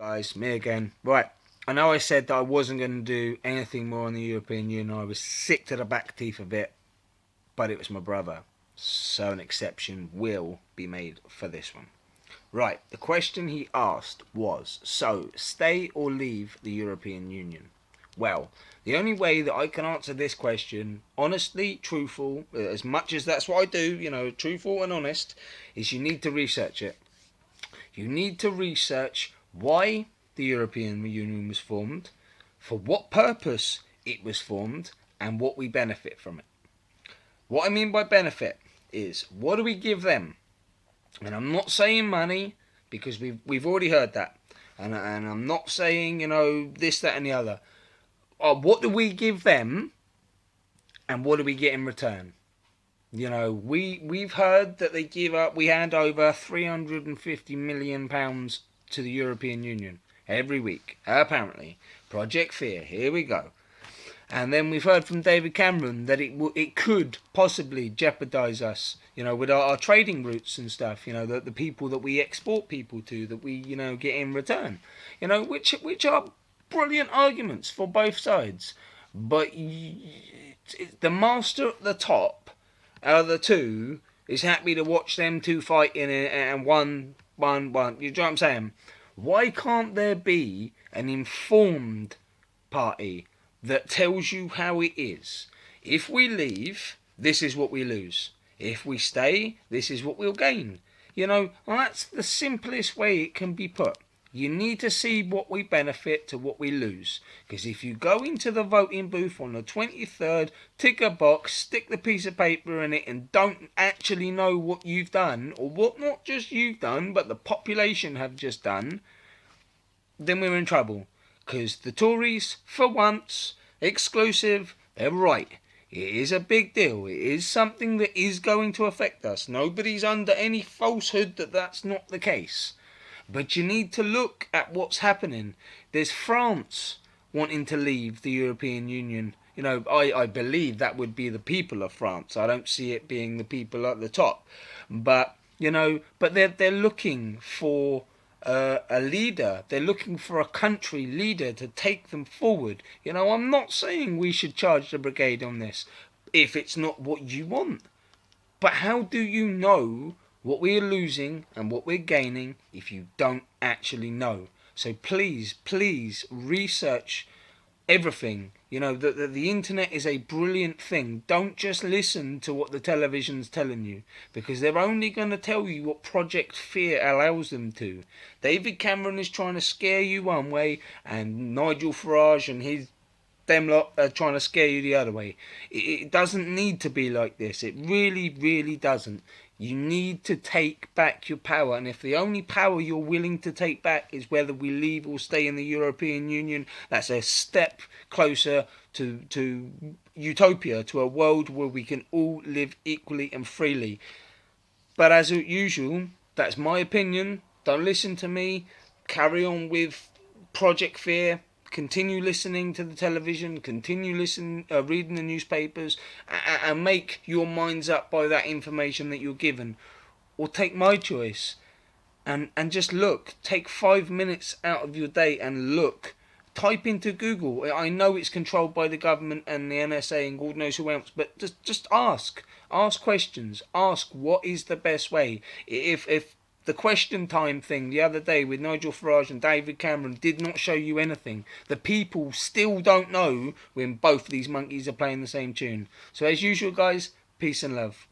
Guys, me again. Right, I know I said that I wasn't going to do anything more on the European Union. I was sick to the back teeth of it, but it was my brother. So an exception will be made for this one. Right, the question he asked was, so, stay or leave the European Union? Well, the only way that I can answer this question, honestly, truthful, as much as that's what I do, truthful and honest, is you need to research it. You need to research why the European Union was formed, for what purpose it was formed, and what we benefit from it. What I mean by benefit is, what do we give them? And I'm not saying money, because we've already heard that. And I'm not saying, this, that, and the other. What do we give them, and what do we get in return? We've heard that we hand over £350 million to the European Union every week, apparently. Project Fear, here we go. And then we've heard from David Cameron that it could possibly jeopardise us, with our trading routes and stuff, the people that we export people to, that we, get in return, which are brilliant arguments for both sides. But the master at the top out of the two is happy to watch them two fighting and one. You know what I'm saying? Why can't there be an informed party that tells you how it is? If we leave, this is what we lose. If we stay, this is what we'll gain. That's the simplest way it can be put. You need to see what we benefit to what we lose. Because if you go into the voting booth on the 23rd, tick a box, stick the piece of paper in it, and don't actually know what you've done, or what not just you've done, but the population have just done, then we're in trouble. Because the Tories, for once, exclusive, they're right. It is a big deal. It is something that is going to affect us. Nobody's under any falsehood that that's not the case. But you need to look at what's happening. There's France wanting to leave the European Union. I believe that would be the people of France. I don't see it being the people at the top. But they're looking for a leader. They're looking for a country leader to take them forward. I'm not saying we should charge the brigade on this if it's not what you want. But how do you know what we're losing and what we're gaining if you don't actually know? So please research everything. The internet is a brilliant thing. Don't just listen to what the television's telling you, because they're only going to tell you what Project Fear allows them to. David Cameron is trying to scare you one way, and Nigel Farage and them lot are trying to scare you the other way. It doesn't need to be like this. It really doesn't. You need to take back your power, and if the only power you're willing to take back is whether we leave or stay in the European Union, that's a step closer to utopia, to a world where we can all live equally and freely. But as usual, that's my opinion. Don't listen to me. Carry on with Project Fear. Continue listening to the television, continue reading the newspapers, and make your minds up by that information that you're given. Or take my choice and just look. Take 5 minutes out of your day and look. Type into Google. I know it's controlled by the government and the NSA and God knows who else, but just ask. Ask questions. Ask what is the best way. If the question time thing the other day with Nigel Farage and David Cameron did not show you anything, the people still don't know when both of these monkeys are playing the same tune. So as usual, guys, peace and love.